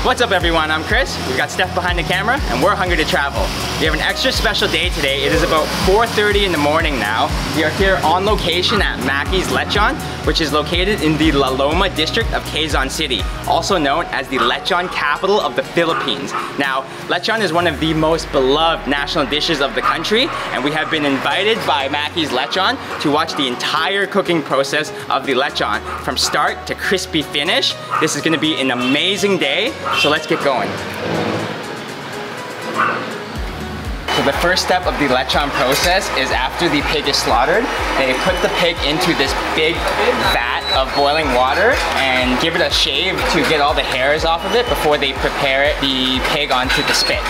What's up everyone, I'm Chris. We've got Steph behind the camera and we're hungry to travel. We have an extra special day today. It is about 4:30 in the morning now. We are here on location at Mackey's Lechon, which is located in the La Loma district of Quezon City, also known as the lechon capital of the Philippines. Now, lechon is one of the most beloved national dishes of the country, and we have been invited by Mackey's Lechon to watch the entire cooking process of the lechon from start to crispy finish. This is gonna be an amazing day, so let's get going. So the first step of the lechon process is after the pig is slaughtered, they put the pig into this big vat of boiling water and give it a shave to get all the hairs off of it before they prepare the pig onto the spit.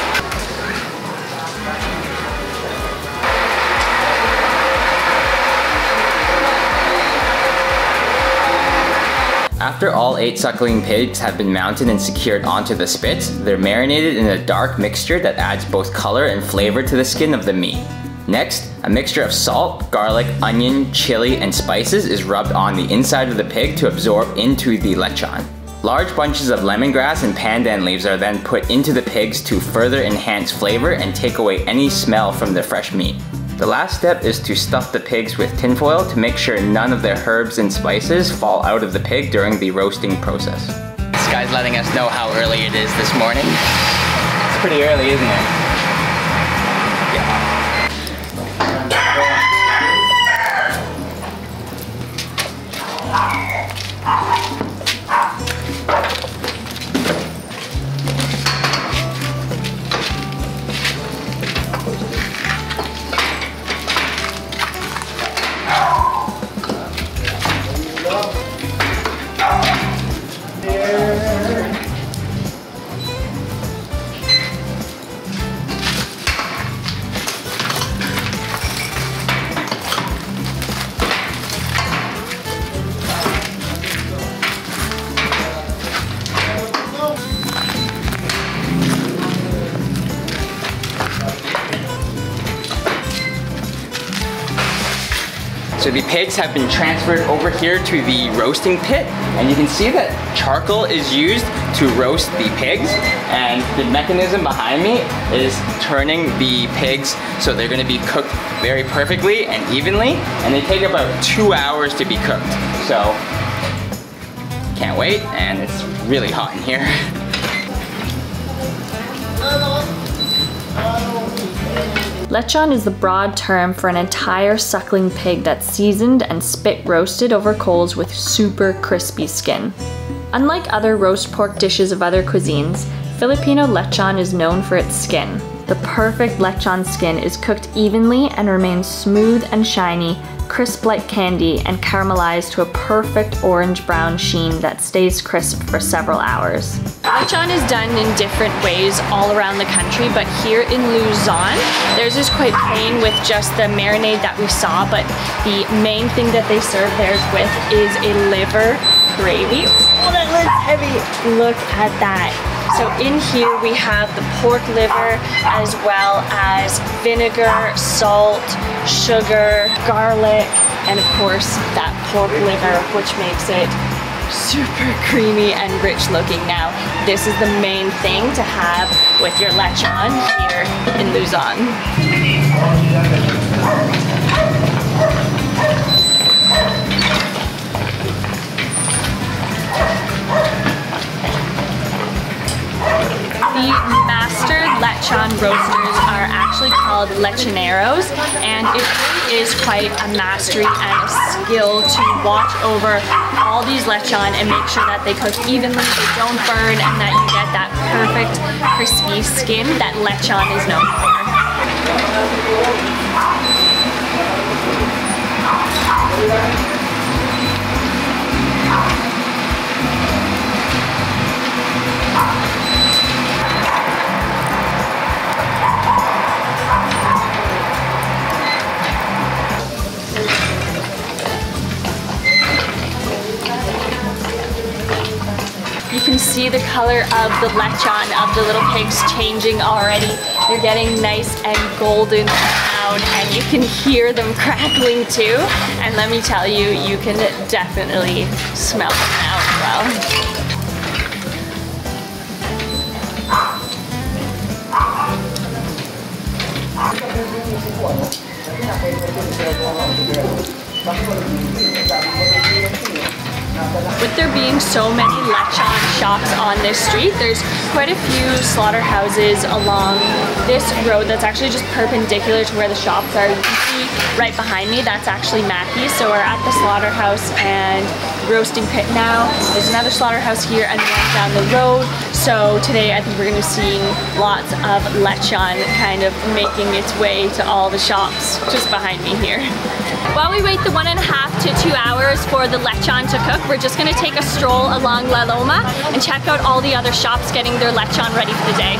After all 8 suckling pigs have been mounted and secured onto the spits, they're marinated in a dark mixture that adds both color and flavor to the skin of the meat. Next, a mixture of salt, garlic, onion, chili, and spices is rubbed on the inside of the pig to absorb into the lechon. Large bunches of lemongrass and pandan leaves are then put into the pigs to further enhance flavor and take away any smell from the fresh meat. The last step is to stuff the pigs with tinfoil to make sure none of the herbs and spices fall out of the pig during the roasting process. This guy's letting us know how early it is this morning. It's pretty early, isn't it? Yeah. So the pigs have been transferred over here to the roasting pit, and you can see that charcoal is used to roast the pigs, and the mechanism behind me is turning the pigs so they're going to be cooked very perfectly and evenly, and they take about 2 hours to be cooked. So can't wait, and it's really hot in here. Lechon is the broad term for an entire suckling pig that's seasoned and spit roasted over coals with super crispy skin. Unlike other roast pork dishes of other cuisines, Filipino lechon is known for its skin. The perfect lechon skin is cooked evenly and remains smooth and shiny, crisp like candy, and caramelized to a perfect orange-brown sheen that stays crisp for several hours. Lechon is done in different ways all around the country, but here in Luzon, theirs is quite plain with just the marinade that we saw, but the main thing that they serve theirs with is a liver gravy. Oh, that looks heavy. Look at that. So in here we have the pork liver as well as vinegar, salt, sugar, garlic, and of course that pork liver, which makes it super creamy and rich looking. Now, this is the main thing to have with your lechon here in Luzon. The master lechon roasters are actually called lechoneros, and it really is quite a mastery and a skill to watch over all these lechon and make sure that they cook evenly, they don't burn, and that you get that perfect crispy skin that lechon is known for. You can see the color of the lechon of the little pigs changing already. They're getting nice and golden brown, and you can hear them crackling too. And let me tell you, you can definitely smell them now as well. With there being so many lechon shops on this street, there's quite a few slaughterhouses along this road that's actually just perpendicular to where the shops are. You can see right behind me, that's actually Mackey's. So we're at the slaughterhouse and roasting pit now. There's another slaughterhouse here and one down the road. So today I think we're going to see lots of lechon kind of making its way to all the shops just behind me here. While we wait the 1.5 to 2 hours for the lechon to cook, we're just going to take a stroll along La Loma and check out all the other shops getting their lechon ready for the day.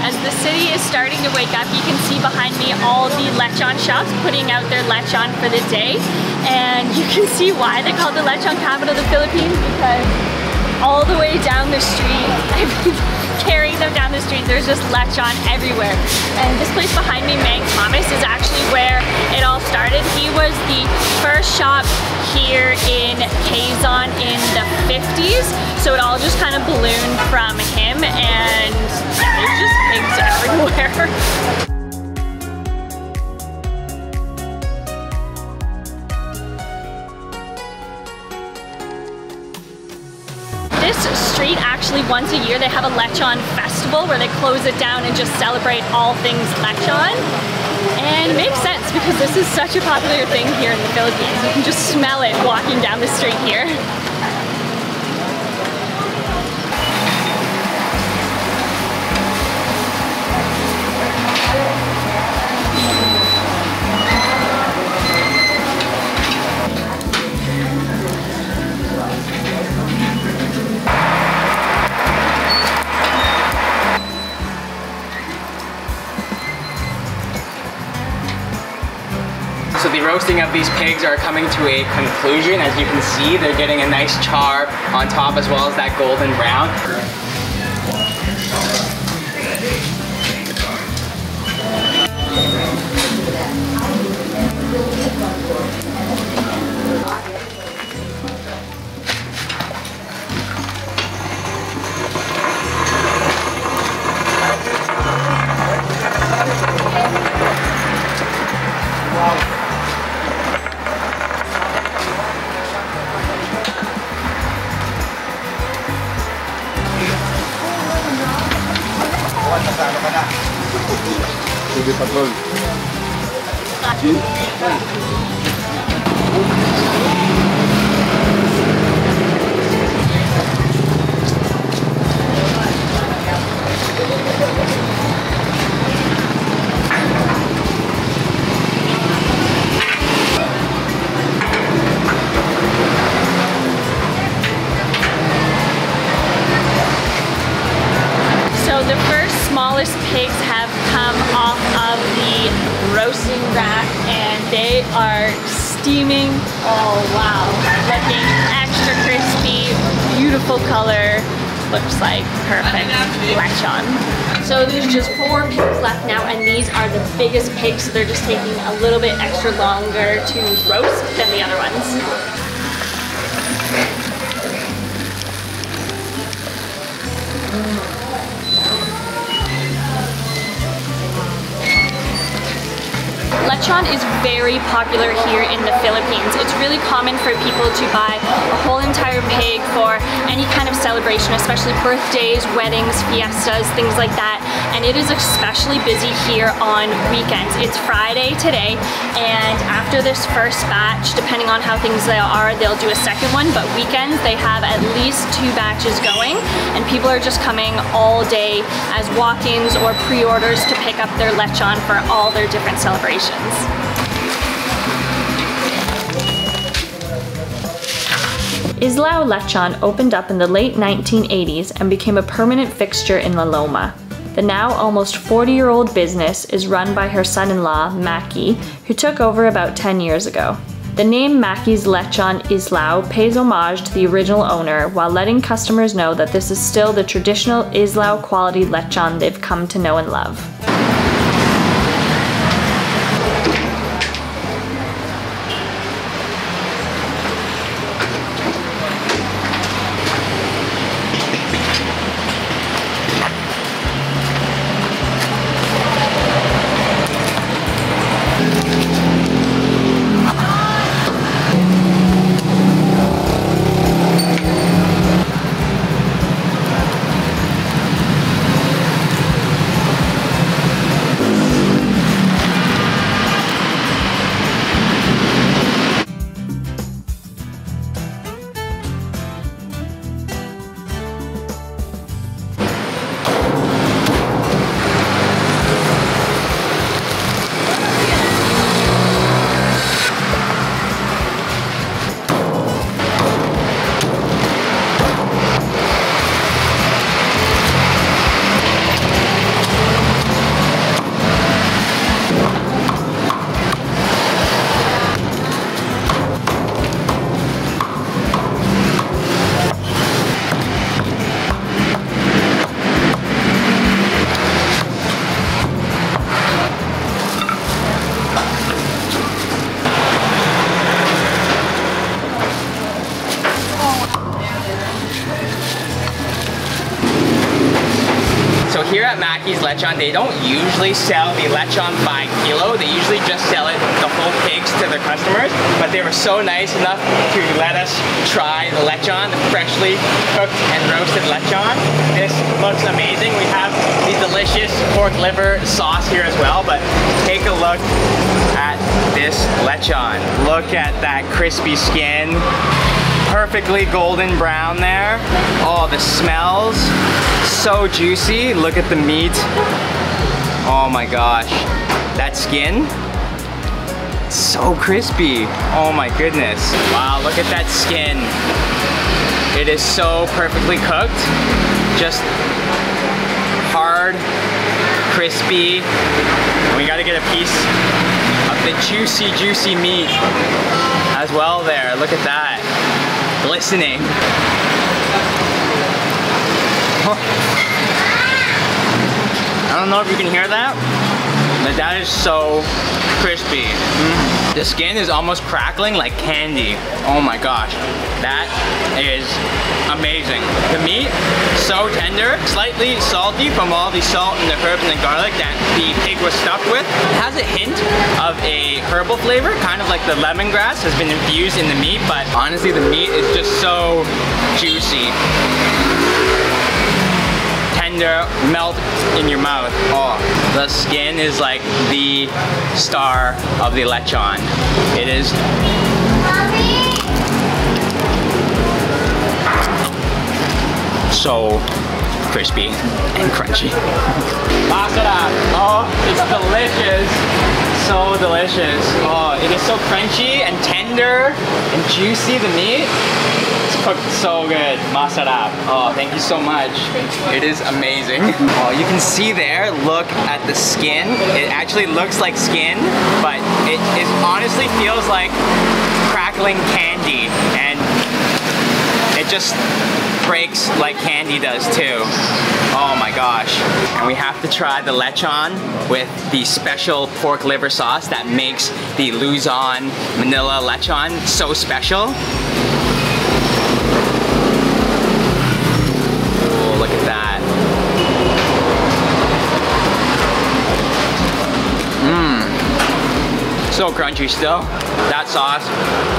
As the city is starting to wake up, you can see behind me all the lechon shops putting out their lechon for the day. And you can see why they call it the lechon capital of the Philippines, because all the way down the street, I've been carrying them down the street, there's just lechon everywhere. And this place behind me, Mang Thomas, is actually where it all started. He was the first shop here in Quezon in the 50s, so it all just kind of ballooned from him, and there's just pigs everywhere. This street, actually once a year they have a lechon festival where they close it down and just celebrate all things lechon. And it makes sense because this is such a popular thing here in the Philippines. You can just smell it walking down the street here. So the roasting of these pigs are coming to a conclusion. As you can see, they're getting a nice char on top as well as that golden brown. Sige, patrol. So the first smallest pigs have come off of the roasting rack and they are steaming. Oh wow, looking extra crispy, beautiful color, looks like perfect lechon. So there's just 4 pigs left now, and these are the biggest pigs, so they're just taking a little bit extra longer to roast than the other ones. Lechon is very popular here in the Philippines. It's really common for people to buy a whole entire pig for any kind of celebration, especially birthdays, weddings, fiestas, things like that. And it is especially busy here on weekends. It's Friday today, and after this first batch, depending on how things are, they'll do a second one, but weekends they have at least 2 batches going, and people are just coming all day as walk-ins or pre-orders to pick up their lechon for all their different celebrations. Islao Lechon opened up in the late 1980s and became a permanent fixture in La Loma. The now almost 40-year-old business is run by her son-in-law, Mackey, who took over about 10 years ago. The name Mackey's Lechon Islao pays homage to the original owner while letting customers know that this is still the traditional Islao quality lechon they've come to know and love. Mackey's lechon, they don't usually sell the lechon by kilo. They usually just sell it, the whole pigs, to their customers. But they were so nice enough to let us try the lechon, the freshly cooked and roasted lechon. This looks amazing. We have the delicious pork liver sauce here as well, but take a look at this lechon. Look at that crispy skin. Perfectly golden brown there. Oh, the smells, so juicy. Look at the meat. Oh my gosh, that skin, so crispy. Oh my goodness. Wow, look at that skin. It is so perfectly cooked. Just hard, crispy. We gotta get a piece of the juicy, juicy meat as well there. Look at that. Glistening. I don't know if you can hear that, but that is so crispy. The skin is almost crackling like candy. Oh my gosh, that is amazing. The meat, so tender, slightly salty from all the salt and the herbs and the garlic that the pig was stuffed with. It has a hint of a herbal flavor, kind of like the lemongrass has been infused in the meat, but honestly the meat is just so juicy. Tender, melt in your mouth. Oh, the skin is like the star of the lechon. It is so crispy and crunchy. Masarap. Oh, it's delicious. So delicious. Oh, it is so crunchy and tender and juicy, the meat. It's cooked so good. Masarap. Oh, thank you so much. It is amazing. Oh, you can see there, look at the skin. It actually looks like skin, but it honestly feels like crackling candy, and it just breaks like candy does too. Oh my gosh. And we have to try the lechon with the special pork liver sauce that makes the Luzon Manila lechon so special. Oh, look at that. So crunchy still. That sauce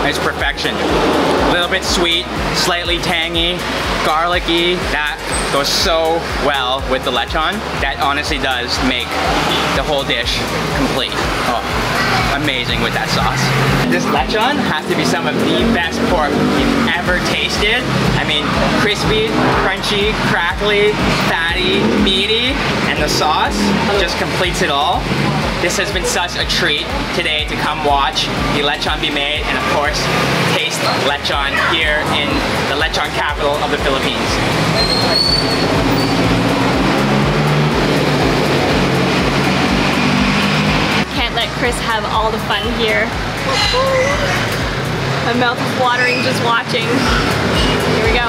is perfection. A little bit sweet, slightly tangy, garlicky. That goes so well with the lechon. That honestly does make the whole dish complete. Oh, amazing with that sauce. This lechon has to be some of the best pork you've ever tasted. I mean, crispy, crunchy, crackly, fatty, meaty, and the sauce just completes it all. This has been such a treat today to come watch the lechon be made, and of course, taste lechon here in the lechon capital of the Philippines. Can't let Chris have all the fun here. My mouth is watering just watching. Here we go.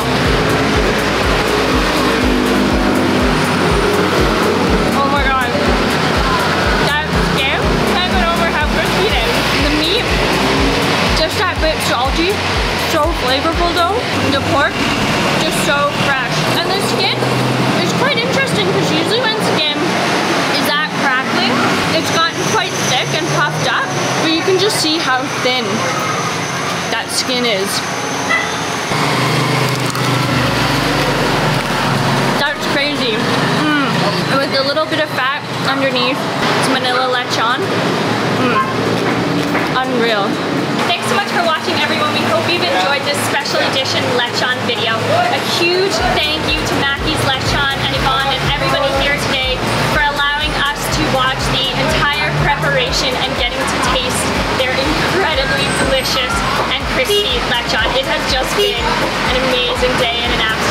Oh my god. That skin, can't get over how crispy it is. The meat, just that bit salty, so flavorful though. The pork, just so fresh. And the skin is quite interesting because usually when skin is that crackling, it's gotten quite thick and puffed up, but you can just see how thin that skin is. That's crazy. And with a little bit of fat underneath, it's Manila lechon. Unreal. Thanks so much for watching, everyone. We hope you've enjoyed this special edition lechon video. A huge thank you to Mackey's Lechon and Yvonne and everybody here today for allowing us to watch the entire preparation and getting to taste their incredibly delicious and crispy lechon. It has just been an amazing day and an afternoon.